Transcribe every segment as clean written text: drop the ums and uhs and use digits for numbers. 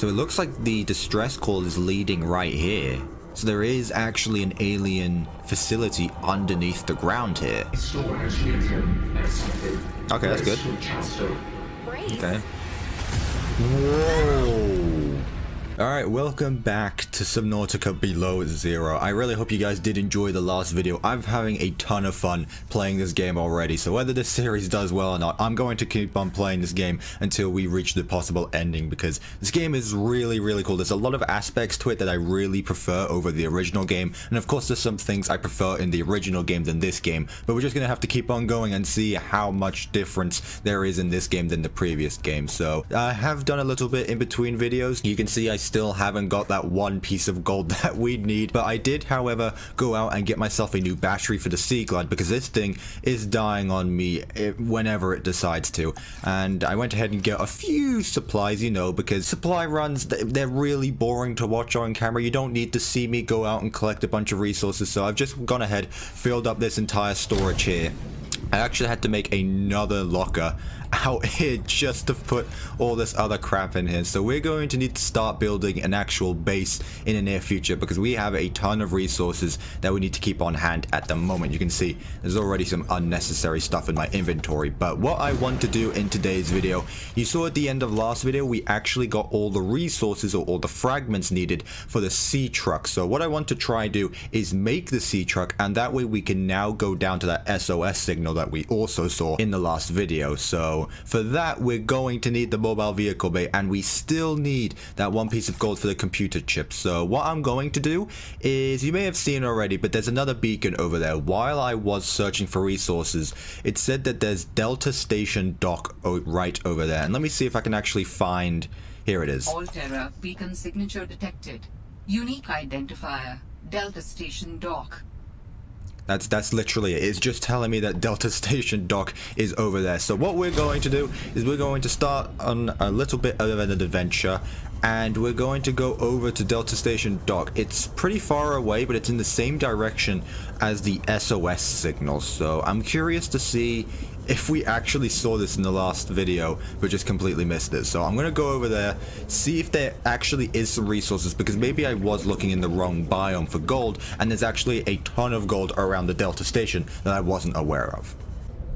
So it looks like the distress call is leading right here. So there is actually an alien facility underneath the ground here. Okay, that's good. Okay. Whoa. Alright, welcome back to Subnautica Below Zero. I really hope you guys did enjoy the last video. I'm having a ton of fun playing this game already, so whether this series does well or not, I'm going to keep on playing this game until we reach the possible ending, because this game is really cool. There's a lot of aspects to it that I really prefer over the original game, and of course there's some things I prefer in the original game than this game, but we're just gonna have to keep on going and see how much difference there is in this game than the previous game. So I have done a little bit in between videos. You can see I still haven't got that one piece of gold that we'd need, but I did, however, go out and get myself a new battery for the Sea Glide, because this thing is dying on me whenever it decides to. And I went ahead and got a few supplies, you know, because supply runs, they're really boring to watch on camera. You don't need to see me go out and collect a bunch of resources, so I've just gone ahead, filled up this entire storage here. I actually had to make another locker out here just to put all this other crap in here. So we're going to need to start building an actual base in the near future, because we have a ton of resources that we need to keep on hand at the moment. You can see there's already some unnecessary stuff in my inventory, but what I want to do in today's video, you saw at the end of last video, we actually got all the resources or all the fragments needed for the sea truck. So what I want to try and do is make the sea truck, and that way we can now go down to that SOS signal that we also saw in the last video. So for that, we're going to need the mobile vehicle bay, and we still need that one piece of gold for the computer chip. So what I'm going to do is, you may have seen already, but there's another beacon over there. While I was searching for resources, it said that there's Delta Station Dock right over there. And let me see if I can actually find, here it is. Alterra beacon signature detected. Unique identifier, Delta Station Dock. That's literally it. It's just telling me that Delta Station Dock is over there. So what we're going to do is we're going to start on a little bit of an adventure, and we're going to go over to Delta Station Dock. It's pretty far away, but it's in the same direction as the SOS signal. So I'm curious to see if we actually saw this in the last video but just completely missed it. So I'm gonna go over there, see if there actually is some resources, because maybe I was looking in the wrong biome for gold, and there's actually a ton of gold around the Delta Station that I wasn't aware of.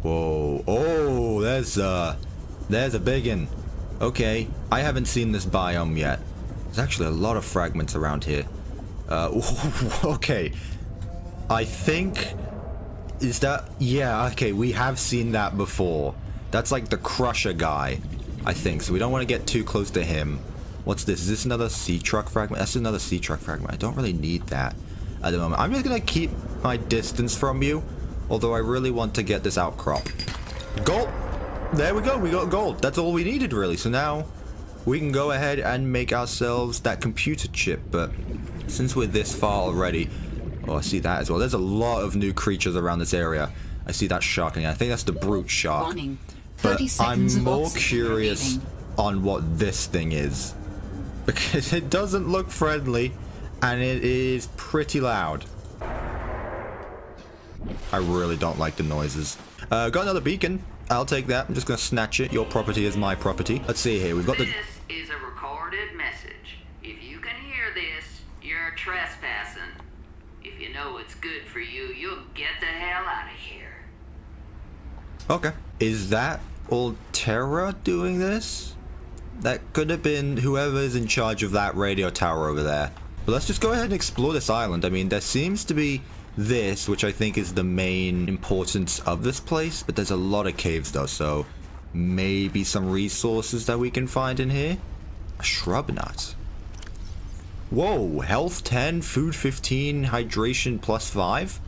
Whoa, oh, there's a biggin. Okay, I haven't seen this biome yet. There's actually a lot of fragments around here. Okay, I think, is that, yeah, okay, we have seen that before. That's like the crusher guy, I think, so we don't want to get too close to him. What's this? Is this another sea truck fragment? That's another sea truck fragment. I don't really need that at the moment. I'm just gonna keep my distance from you, although I really want to get this outcrop. Gold! There we go, we got gold. That's all we needed, really. So now we can go ahead and make ourselves that computer chip, but since we're this far already, oh, I see that as well. There's a lot of new creatures around this area. I see that shark, and I think that's the brute shark. But I'm more curious on what this thing is, because it doesn't look friendly, and it is pretty loud. I really don't like the noises. Got another beacon. I'll take that. I'm just going to snatch it. Your property is my property. Let's see here. We've got the... This is a recorded message. If you can hear this, you're trespassing. If you know what's good for you, you'll get the hell out of here. Okay. Is that Alterra doing this? That could have been whoever's in charge of that radio tower over there. But let's just go ahead and explore this island. I mean, there seems to be this, which I think is the main importance of this place, but there's a lot of caves though, so maybe some resources that we can find in here. A shrub nut. Whoa, health 10, food 15, hydration +5.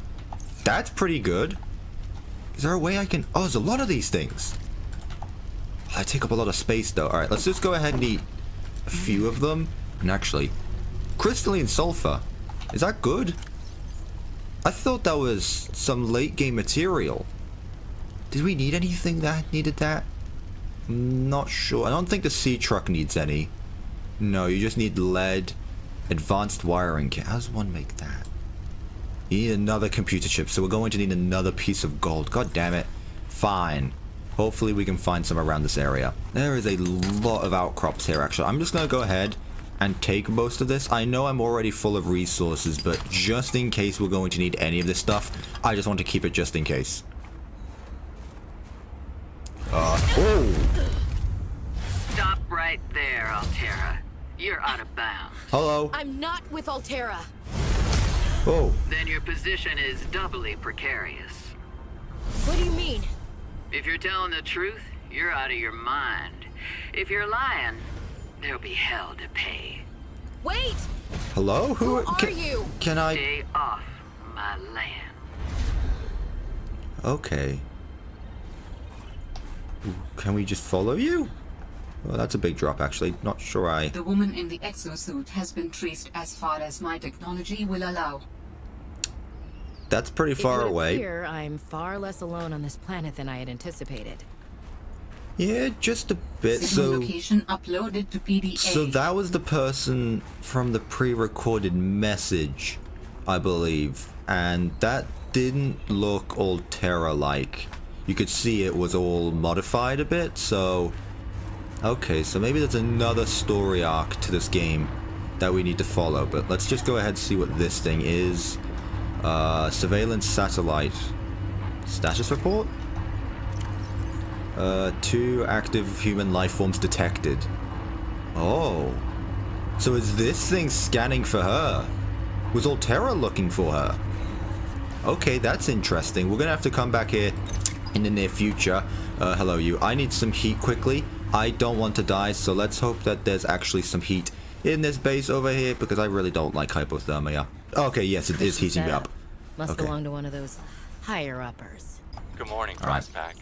That's pretty good. Is there a way I can... Oh, there's a lot of these things. I take up a lot of space though. Alright, let's just go ahead and eat a few of them. And actually, crystalline sulfur. Is that good? I thought that was some late game material. Did we need anything that needed that? I'm not sure. I don't think the sea truck needs any. No, you just need lead. Advanced wiring kit. How does one make that? You need another computer chip, so we're going to need another piece of gold. God damn it. Fine. Hopefully we can find some around this area. There is a lot of outcrops here, actually. I'm just going to go ahead and take most of this. I know I'm already full of resources, but just in case we're going to need any of this stuff, I just want to keep it just in case. Oh! Stop right there, Altera. You're out of bounds. Hello? I'm not with Altera. Oh. Then your position is doubly precarious. What do you mean? If you're telling the truth, you're out of your mind. If you're lying, there'll be hell to pay. Wait! Hello? Who are you? Can I... Stay off my land. Okay. Can we just follow you? Well, that's a big drop, actually. Not sure I... The woman in the exosuit has been traced as far as my technology will allow. That's pretty far away. Here, I'm far less alone on this planet than I had anticipated. Yeah, just a bit. Signal location uploaded to PDA. So that was the person from the pre-recorded message, I believe. And that didn't look Altera-like. You could see it was all modified a bit, so... Okay, so maybe there's another story arc to this game that we need to follow. But let's just go ahead and see what this thing is. Surveillance satellite. Status report? 2 active human life forms detected. Oh. So is this thing scanning for her? Was Altera looking for her? Okay, that's interesting. We're gonna have to come back here in the near future. Hello you. I need some heat quickly. I don't want to die, so let's hope that there's actually some heat in this base over here, because I really don't like hypothermia. Okay, yes, it is heating me up. Must Okay. belong to one of those higher-uppers. Good morning, All right. Frostpack.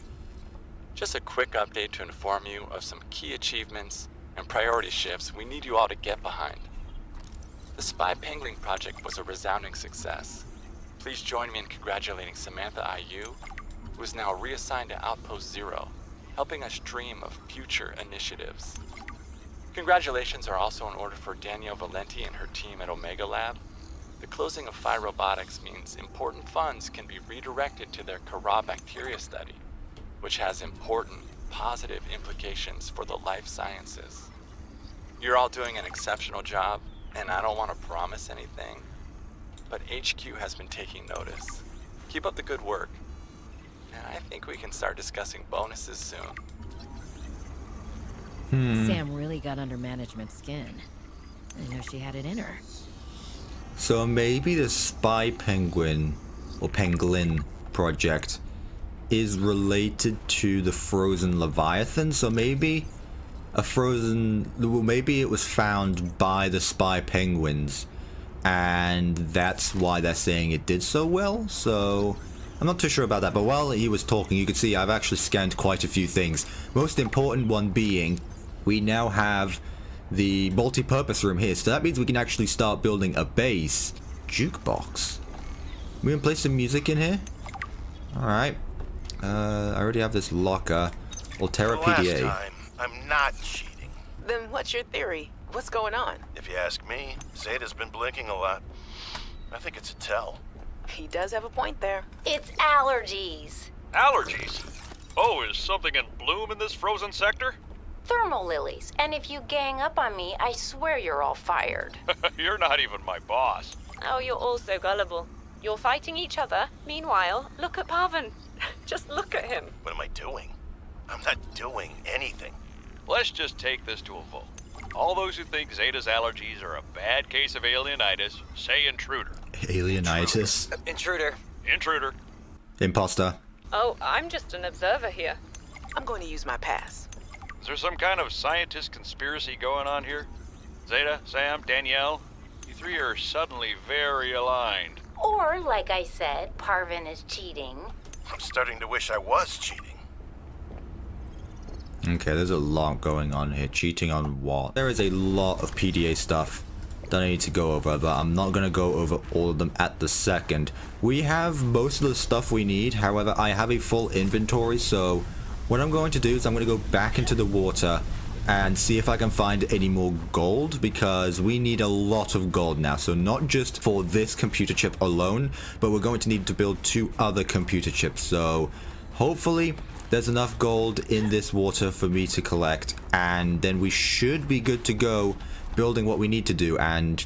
Just a quick update to inform you of some key achievements and priority shifts we need you all to get behind. The Spy Penguin project was a resounding success. Please join me in congratulating Samantha IU, who is now reassigned to Outpost Zero, helping us dream of future initiatives. Congratulations are also in order for Danielle Valenti and her team at Omega Lab. The closing of Phi Robotics means important funds can be redirected to their Kara bacteria study, which has important positive implications for the life sciences. You're all doing an exceptional job, and I don't want to promise anything, but HQ has been taking notice. Keep up the good work, and I think we can start discussing bonuses soon. Sam really got under management's skin. I know she had it in her. So maybe the Spy Penguin, or Penguin project, is related to the frozen Leviathan. So maybe a frozen... Well, maybe it was found by the Spy Penguins, and that's why they're saying it did so well. So I'm not too sure about that, but while he was talking, you could see I've actually scanned quite a few things. Most important one being, we now have the multi-purpose room here, so that means we can actually start building a base. Jukebox. We can play some music in here? Alright. I already have this locker. Altera PDA. Last time, I'm not cheating. Then what's your theory? What's going on? If you ask me, Zeta's been blinking a lot. I think it's a tell. He does have a point there. It's allergies. Allergies? Oh, is something in bloom in this frozen sector? Thermal lilies. And if you gang up on me, I swear you're all fired. You're not even my boss. Oh, you're all so gullible. You're fighting each other. Meanwhile, look at Parvin. Just look at him. What am I doing? I'm not doing anything. Let's just take this to a vote. All those who think Zeta's allergies are a bad case of alienitis, say intruder. Alienitis. Intruder. Intruder. Imposter. Oh, I'm just an observer here. I'm going to use my pass. Is there some kind of scientist conspiracy going on here? Zeta, Sam, Danielle, you three are suddenly very aligned. Or, like I said, Parvin is cheating. I'm starting to wish I was cheating. Okay, there's a lot going on here. Cheating on what? There is a lot of PDA stuff that I need to go over, but I'm not going to go over all of them at the second. We have most of the stuff we need. However, I have a full inventory, so what I'm going to do is I'm going to go back into the water and see if I can find any more gold, because we need a lot of gold now. So not just for this computer chip alone, but we're going to need to build 2 other computer chips. So hopefully there's enough gold in this water for me to collect, and then we should be good to go building what we need to do, and...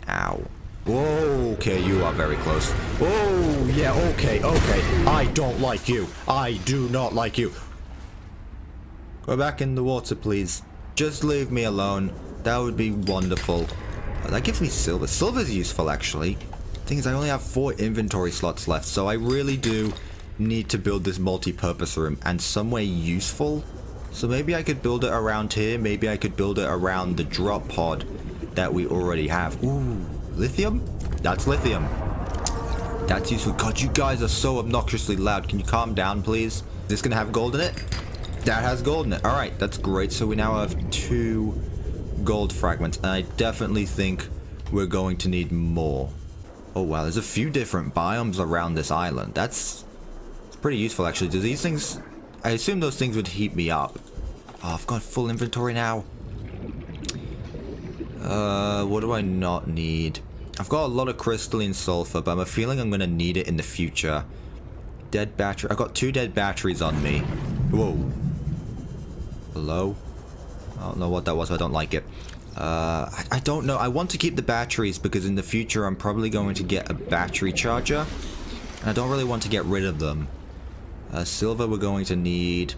Ow. Whoa, okay, you are very close. Oh, yeah, okay. I don't like you. I do not like you. Go back in the water, please. Just leave me alone. That would be wonderful. Oh, that gives me silver. Silver's useful, actually. Thing is, I only have 4 inventory slots left, so I really do need to build this multi-purpose room, and somewhere useful. So maybe I could build it around here. Maybe I could build it around the drop pod that we already have. Ooh, lithium? That's lithium. That's useful. God, you guys are so obnoxiously loud. Can you calm down, please? Is this gonna have gold in it? That has gold in it. All right, that's great. So we now have 2 gold fragments, and I definitely think we're going to need more. Oh wow, there's a few different biomes around this island. It's pretty useful, actually. Do these things... I assume those things would heat me up. Oh, I've got full inventory now. What do I not need? I've got a lot of crystalline sulfur, but I'm a feeling I'm going to need it in the future. Dead battery. I've got 2 dead batteries on me. Whoa. Hello? I don't know what that was. I don't like it. I don't know. I want to keep the batteries because in the future I'm probably going to get a battery charger. And I don't really want to get rid of them. Silver we're going to need.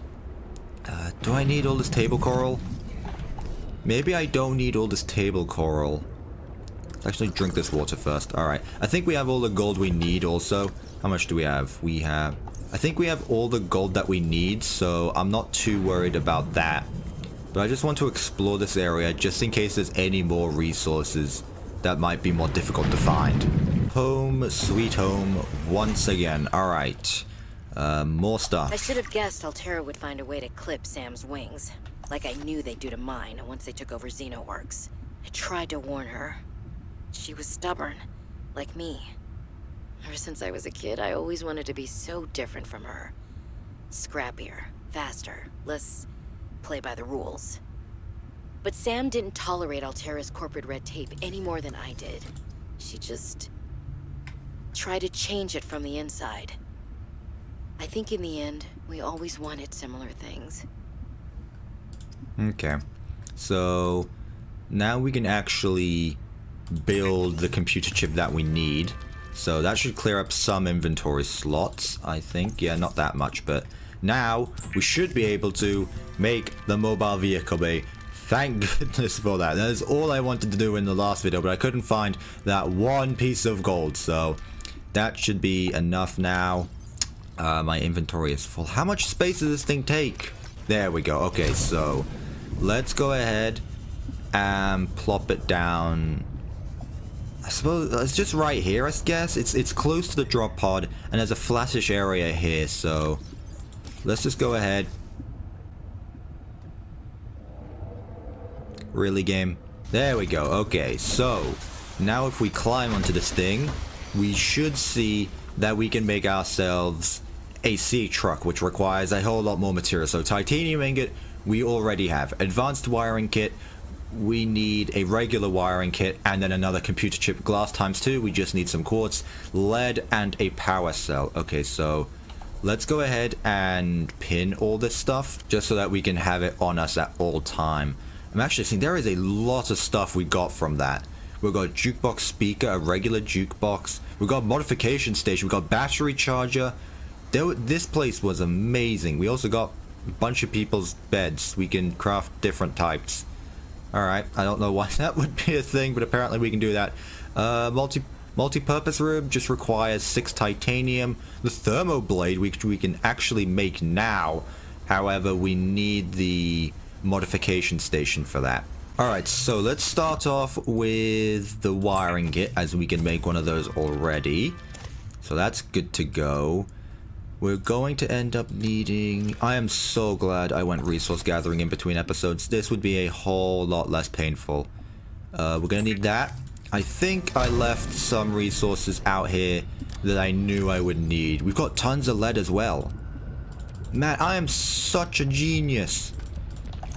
Do I need all this table coral? Maybe I don't need all this table coral. Let's actually drink this water first. Alright. I think we have all the gold we need also. How much do we have? I think we have all the gold that we need, so I'm not too worried about that. But I just want to explore this area just in case there's any more resources that might be more difficult to find. Home, sweet home, once again. Alright. More stuff. I should have guessed Altera would find a way to clip Sam's wings. Like I knew they'd do to mine once they took over Xenoworks. I tried to warn her. She was stubborn, like me. Ever since I was a kid, I always wanted to be so different from her. Scrappier, faster, less play by the rules. But Sam didn't tolerate Altera's corporate red tape any more than I did. She just tried to change it from the inside. I think in the end, we always wanted similar things. Okay. So now we can actually build the computer chip that we need. So that should clear up some inventory slots, I think. Yeah, not that much, but now we should be able to make the mobile vehicle bay. Thank goodness for that. That is all I wanted to do in the last video, but I couldn't find that one piece of gold. So that should be enough now. My inventory is full. How much space does this thing take? There we go. Okay, so let's go ahead and plop it down. I suppose it's just right here, I guess. It's close to the drop pod, and there's a flattish area here, so let's just go ahead. Really, game? There we go. Okay, so now if we climb onto this thing, we should see that we can make ourselves a sea truck, which requires a whole lot more material. So titanium ingot, we already have. Advanced wiring kit, we need a regular wiring kit, and then another computer chip. Glass ×2, we just need some quartz, lead, and a power cell. Okay, so let's go ahead and pin all this stuff, just so that we can have it on us at all time. I'm actually seeing there is a lot of stuff we got from that. We've got a jukebox speaker, a regular jukebox. We've got a modification station. We've got battery charger. This place was amazing. We also got a bunch of people's beds. We can craft different types. Alright, I don't know why that would be a thing, but apparently we can do that. Multi-purpose room just requires 6 titanium. The thermo blade, which we can actually make now. However, we need the modification station for that. Alright, so let's start off with the wiring kit, as we can make one of those already. So that's good to go. We're going to end up needing... I am so glad I went resource gathering in between episodes. This would be a whole lot less painful. We're going to need that. I think I left some resources out here that I knew I would need. We've got tons of lead as well. Man, I am such a genius.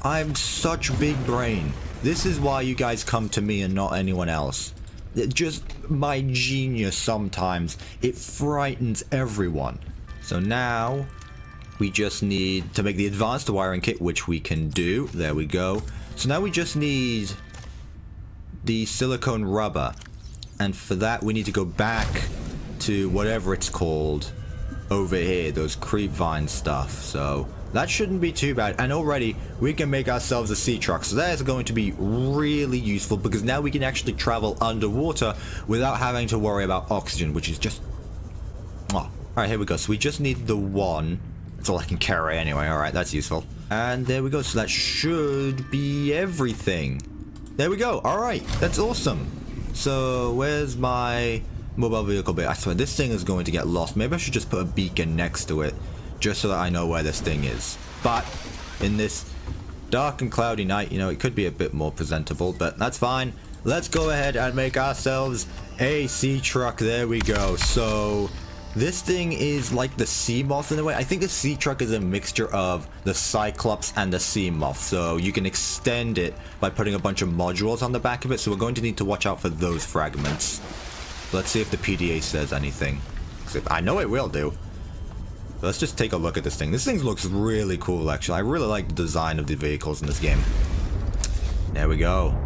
I'm such big brain. This is why you guys come to me and not anyone else. Just my genius sometimes. It frightens everyone. So now we just need to make the advanced wiring kit, which we can do. There we go. So now we just need the silicone rubber. And for that, we need to go back to whatever it's called over here, those creep vine stuff. So that shouldn't be too bad. And already we can make ourselves a sea truck. So that is going to be really useful because now we can actually travel underwater without having to worry about oxygen, which is just... Oh. Alright, here we go. So we just need the one. That's all I can carry anyway. Alright, that's useful. And there we go. So that should be everything. There we go. Alright, that's awesome. So where's my mobile vehicle bit? I swear this thing is going to get lost. Maybe I should just put a beacon next to it just so that I know where this thing is. But in this dark and cloudy night, you know, it could be a bit more presentable, but that's fine. Let's go ahead and make ourselves a sea truck. There we go. So this thing is like the sea moth in a way. I think the sea truck is a mixture of the Cyclops and the sea moth. So you can extend it by putting a bunch of modules on the back of it. So we're going to need to watch out for those fragments. Let's see if the PDA says anything. I know it will do. Let's just take a look at this thing. This thing looks really cool, actually. I really like the design of the vehicles in this game. There we go.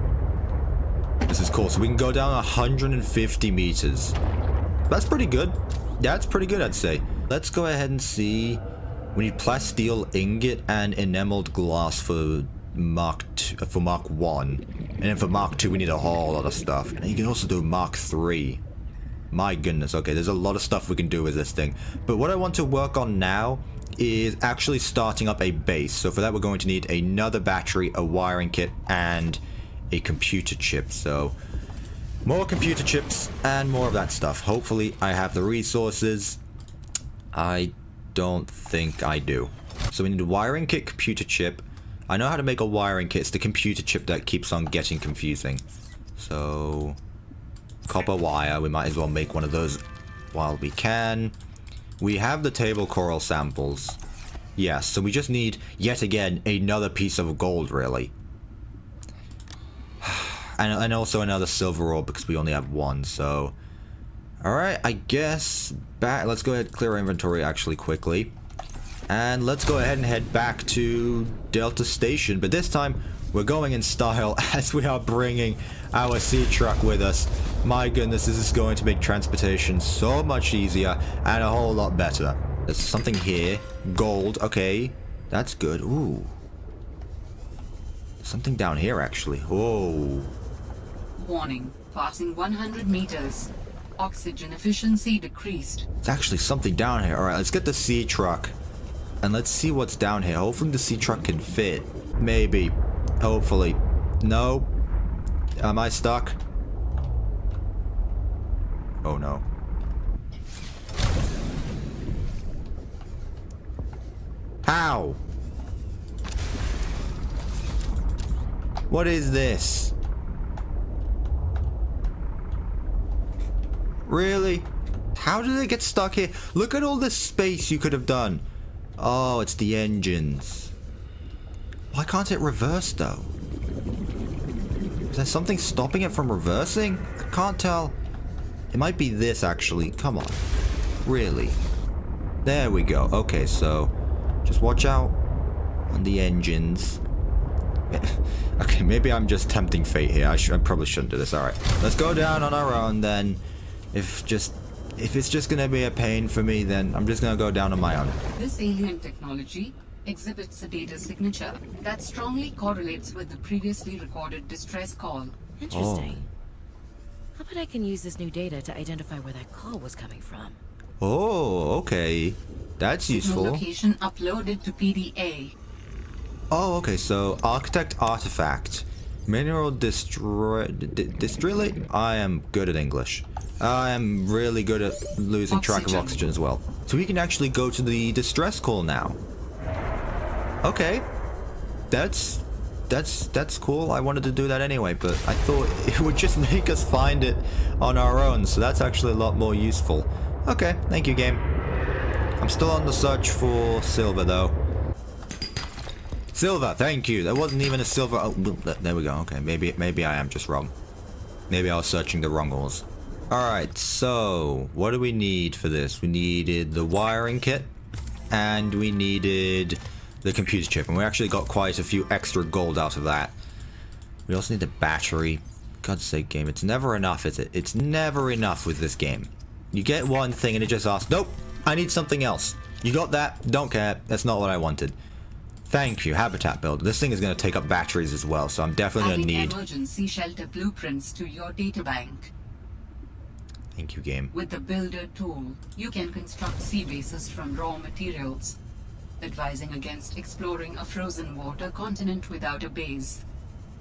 This is cool. So we can go down 150 meters. That's pretty good. That's pretty good, I'd say. Let's go ahead and see. We need plasteel ingot and enameled glass for Mark 1. And then for Mark 2, we need a whole lot of stuff. And you can also do Mark 3. My goodness, okay, there's a lot of stuff we can do with this thing. But what I want to work on now is actually starting up a base. So for that, we're going to need another battery, a wiring kit, and a computer chip. So more computer chips and more of that stuff. Hopefully, I have the resources. I don't think I do. So we need a wiring kit, computer chip. I know how to make a wiring kit. It's the computer chip that keeps on getting confusing. So copper wire, we might as well make one of those while we can. We have the table coral samples. Yes, so we just need, yet again, another piece of gold, really. And also another silver ore, because we only have one, so... Alright, I guess... Let's go ahead and clear our inventory, actually, quickly. And let's go ahead and head back to Delta Station. But this time, we're going in style, as we are bringing our sea truck with us. My goodness, this is going to make transportation so much easier and a whole lot better. There's something here. Gold, okay. That's good. Ooh. Something down here, actually. Whoa. Warning. Passing 100 meters. Oxygen efficiency decreased. There's actually something down here. Alright, let's get the sea truck. And let's see what's down here. Hopefully the sea truck can fit. Maybe. Hopefully. No. Am I stuck? Oh no. How? What is this? Really? How did it get stuck here? Look at all this space you could have done. Oh, it's the engines. Why can't it reverse, though? Is there something stopping it from reversing? I can't tell. It might be this, actually. Come on. Really? There we go. Okay, so just watch out on the engines. Okay, maybe I'm just tempting fate here. I probably shouldn't do this. Alright, let's go down on our own then. If it's just gonna be a pain for me, then I'm just gonna go down on my own. This alien technology exhibits a data signature that strongly correlates with the previously recorded distress call. Interesting. How about I can use this new data to identify where that call was coming from? Oh, okay. That's useful. Location uploaded to PDA. Oh, okay, so architect artifact. Mineral distillate? I am good at English. I am really good at losing track of oxygen as well. So we can actually go to the distress call now. Okay. That's cool. I wanted to do that anyway, but I thought it would just make us find it on our own, so that's actually a lot more useful. Okay, thank you, game. I'm still on the search for silver, though. Silver, thank you. There wasn't even a silver. Oh, there we go. Okay, maybe I am just wrong. Maybe I was searching the wrong ores. Alright, so what do we need for this? We needed the wiring kit, and we needed the computer chip, and we actually got quite a few extra gold out of that. We also need the battery. God's sake, game. It's never enough, is it? It's never enough with this game. You get one thing and it just asks, nope, I need something else. You got that? Don't care. That's not what I wanted. Thank you, habitat builder. This thing is going to take up batteries as well, so I'm definitely going to need... emergency shelter blueprints to your databank. Thank you, game. With the builder tool, you can construct sea bases from raw materials, advising against exploring a frozen water continent without a base.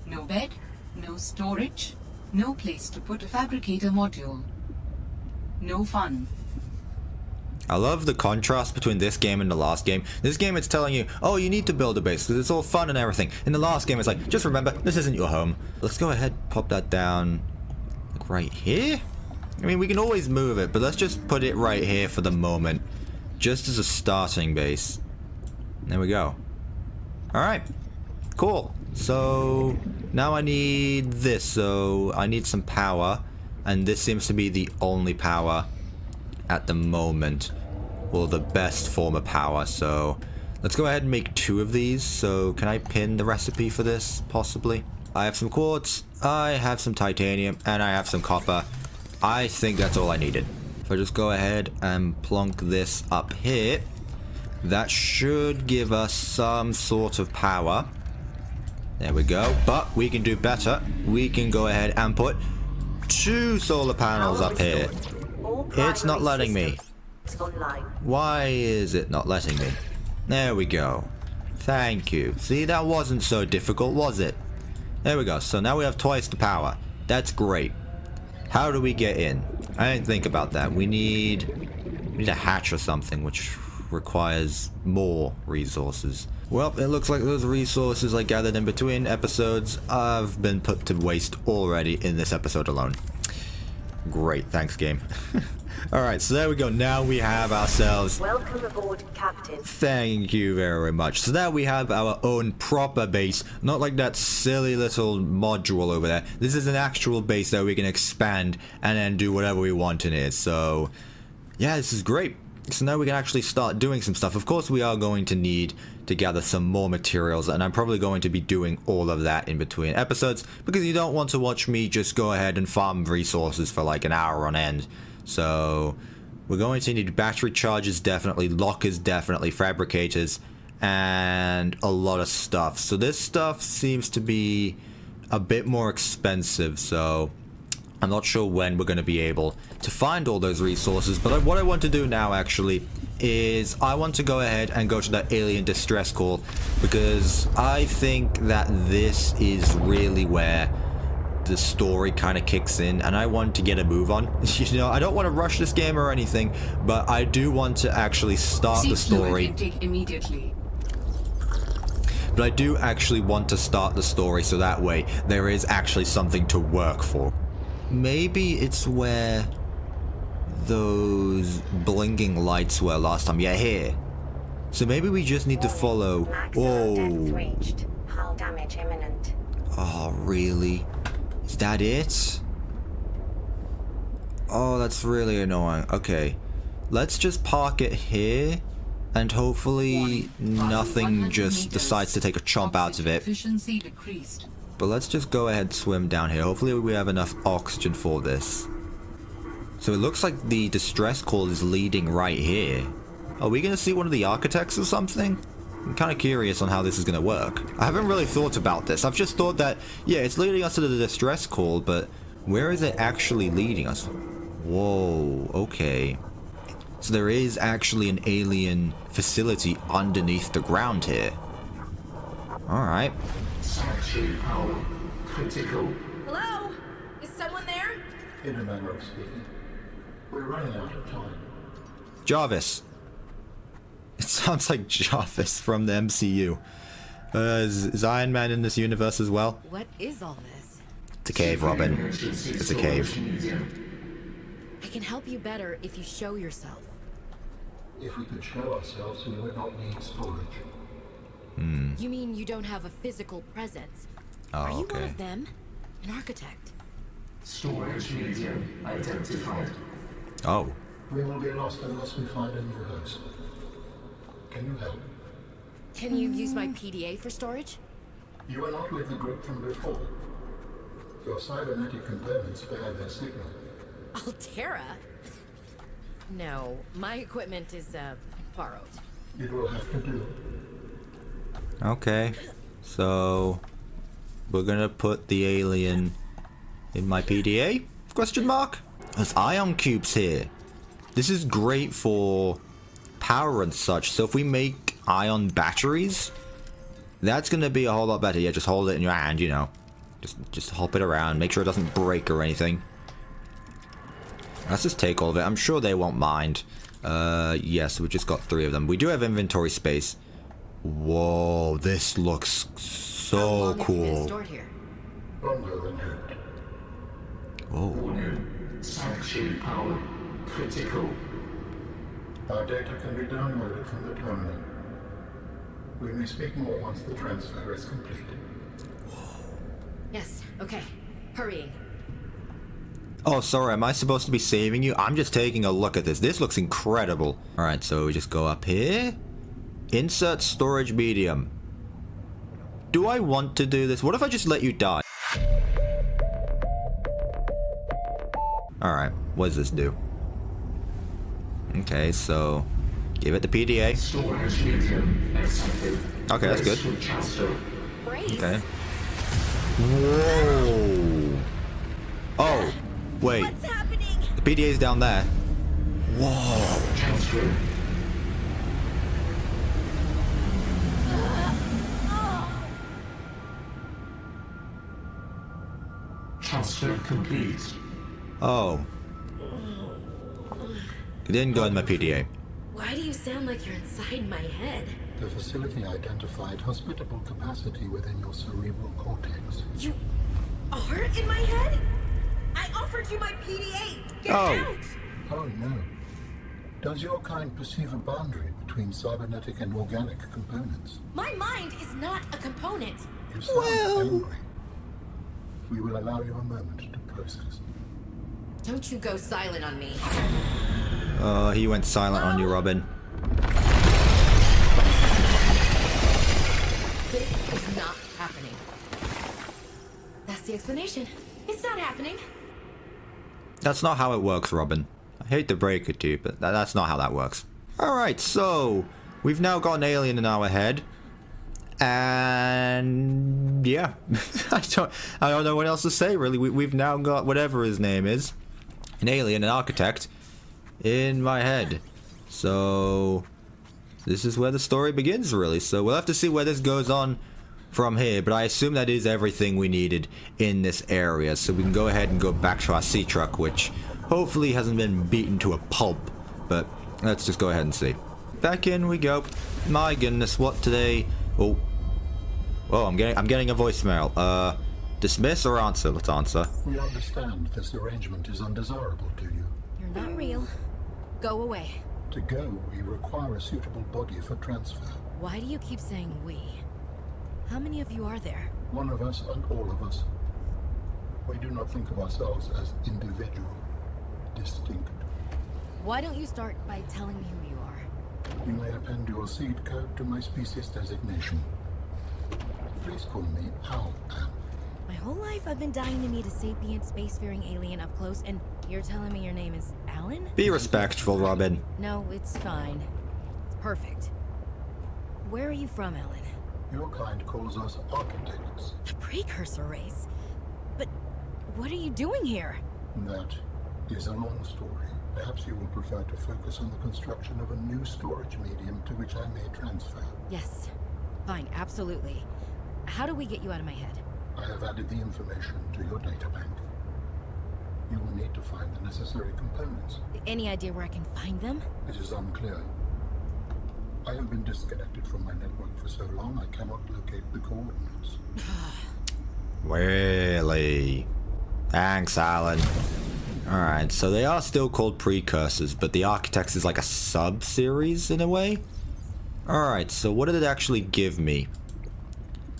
No bed, no storage, no place to put a fabricator module. No fun. I love the contrast between this game and the last game. This game, it's telling you, oh, you need to build a base because it's all fun and everything. In the last game, it's like, just remember, this isn't your home. Let's go ahead, pop that down, like right here. I mean, we can always move it, but let's just put it right here for the moment, just as a starting base. There we go. All right, cool. So now I need this. So I need some power, and this seems to be the only power at the moment, or the best form of power. So let's go ahead and make 2 of these. So can I pin the recipe for this, possibly? I have some quartz, I have some titanium, and I have some copper. I think that's all I needed. If I just go ahead and plunk this up here, that should give us some sort of power. There we go. But we can do better. We can go ahead and put 2 solar panels up here. It's not letting me. Why is it not letting me? There we go. Thank you. See, that wasn't so difficult, was it? There we go. So now we have twice the power. That's great. How do we get in? I didn't think about that. We need a hatch or something, which requires more resources. Well, it looks like those resources I gathered in between episodes have been put to waste already in this episode alone. Great, thanks game. Alright, so there we go. Now we have ourselves... Welcome aboard, Captain. Thank you very much. So now we have our own proper base. Not like that silly little module over there. This is an actual base that we can expand and then do whatever we want in it. So, yeah, this is great. So now we can actually start doing some stuff. Of course, we are going to need to gather some more materials, and I'm probably going to be doing all of that in between episodes, because you don't want to watch me just go ahead and farm resources for like an hour on end. So we're going to need battery chargers, definitely, lockers, definitely, fabricators, and a lot of stuff. So this stuff seems to be a bit more expensive, so I'm not sure when we're going to be able to find all those resources. But what I want to do now, actually, is I want to go ahead and go to that alien distress call, because I think that this is really where the story kind of kicks in, and I want to get a move on. You know, I don't want to rush this game or anything, but I do want to actually start the story. Intake immediately. But I do actually want to start the story, so that way there is actually something to work for. Maybe it's where those blinking lights were last time. Yeah, here. So maybe we just need to follow. Oh. Hull damage imminent. Oh, really? Is that it? Oh, that's really annoying. Okay. Let's just park it here, and hopefully nothing just decides to take a chomp out of it. Efficiency decreased. But let's just go ahead and swim down here. Hopefully we have enough oxygen for this. So it looks like the distress call is leading right here. Are we going to see one of the architects or something? I'm kind of curious on how this is going to work. I haven't really thought about this. I've just thought that, yeah, it's leading us to the distress call, but where is it actually leading us? Whoa, okay. So there is actually an alien facility underneath the ground here. Alright. Sanitary power critical. Hello? Is someone there? In a manner of speaking. We're running out of time. Jarvis. It sounds like Jarvis from the MCU. Is Iron Man in this universe as well? What is all this? It's a cave, Robin. It's a cave. I can help you better if you show yourself. If we could show ourselves, we would not need storage. You mean you don't have a physical presence? Oh, Are you okay. one of them? An architect? Storage medium identified. Oh. We will be lost unless we find a new host. Can you help? Can you use my PDA for storage? You are not with the group from before. Your cybernetic components bear their signal. Altera? No, my equipment is, borrowed. It will have to do. Okay, so we're gonna put the alien in my PDA? Question mark? There's ion cubes here. This is great for power and such. So if we make ion batteries, that's gonna be a whole lot better. Yeah, just hold it in your hand, you know. Just hop it around. Make sure it doesn't break or anything. Let's just take all of it. I'm sure they won't mind. Yes, we just got 3 of them. We do have inventory space. Whoa, this looks so cool. Longer than hoped. Oh. Sanction power critical. Our data can be downloaded from the terminal. We may speak more once the transfer is completed. Yes, okay. Hurrying. Oh, sorry, am I supposed to be saving you? I'm just taking a look at this. This looks incredible. Alright, so we just go up here. Insert storage medium. Do I want to do this? What if I just let you die? Alright, what does this do? Okay, so give it the PDA. Storage medium accepted. Okay, that's good. Brace. Okay. Whoa. Oh, wait. What's happening? The PDA's down there. Whoa. Transfer. Transfer complete. Oh. It didn't go in my PDA. Why do you sound like you're inside my head? The facility identified hospitable capacity within your cerebral cortex. You are in my head? I offered you my PDA. Get Oh. out! Oh no. Does your kind perceive a boundary between cybernetic and organic components? My mind is not a component. You sound angry. We will allow you a moment to process. Don't you go silent on me. He went silent on you, Robin. This is not happening. That's the explanation. It's not happening. That's not how it works, Robin. I hate to break it to you, but that's not how that works. Alright, so we've now got an alien in our head. And yeah, I don't know what else to say really. We've now got whatever his name is, an alien, an architect, in my head. So this is where the story begins really. So we'll have to see where this goes on from here, but I assume that is everything we needed in this area. So we can go ahead and go back to our sea truck, which hopefully hasn't been beaten to a pulp. But let's just go ahead and see. Back in we go. My goodness, what today? Oh, I'm getting a voicemail. Dismiss or answer? Let's answer. We understand this arrangement is undesirable to you. You're not real. Go away. To go, we require a suitable body for transfer. Why do you keep saying we? How many of you are there? One of us and all of us. We do not think of ourselves as individual, distinct. Why don't you start by telling me who you are? You may append your seed code to my species designation. Please call me Al. My whole life I've been dying to meet a sapient spacefaring alien up close, and you're telling me your name is Alan? Be respectful, Robin. No, it's fine. It's perfect. Where are you from, Alan? Your kind calls us architects. The precursor race? But what are you doing here? That is a long story. Perhaps you will prefer to focus on the construction of a new storage medium to which I may transfer. Yes. Fine, absolutely. How do we get you out of my head? I have added the information to your data bank. You will need to find the necessary components. Any idea where I can find them? It is unclear. I have been disconnected from my network for so long I cannot locate the coordinates. Really? Thanks, Alan. Alright, so they are still called precursors, but the Architects is like a sub-series in a way? Alright, so what did it actually give me?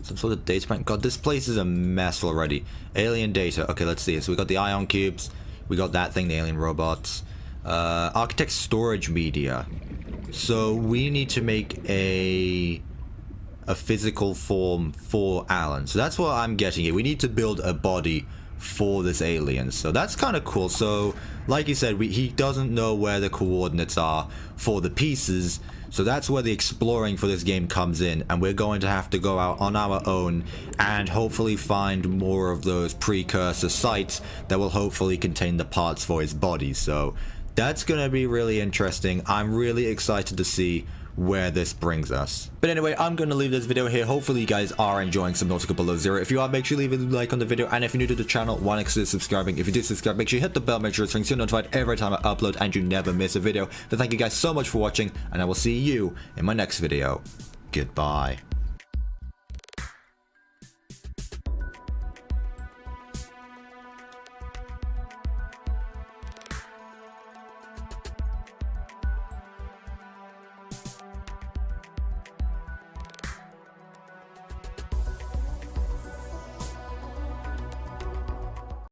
Some sort of data bank. God, this place is a mess already. Alien data. Okay, let's see. So we got the ion cubes. We got that thing, the alien robots. Architect storage media. So we need to make a physical form for Alan. So that's what I'm getting here. We need to build a body for this alien. So that's kind of cool. So like you said, he doesn't know where the coordinates are for the pieces. So that's where the exploring for this game comes in, and we're going to have to go out on our own and hopefully find more of those precursor sites that will hopefully contain the parts for his body. So that's going to be really interesting. I'm really excited to see where this brings us. But anyway, I'm going to leave this video here. Hopefully you guys are enjoying Subnautica Below Zero. If you are, make sure you leave a like on the video, and if you're new to the channel, why not consider subscribing? If you do subscribe, make sure you hit the bell, make sure it's ring so you're notified every time I upload and you never miss a video. But thank you guys so much for watching, and I will see you in my next video. Goodbye.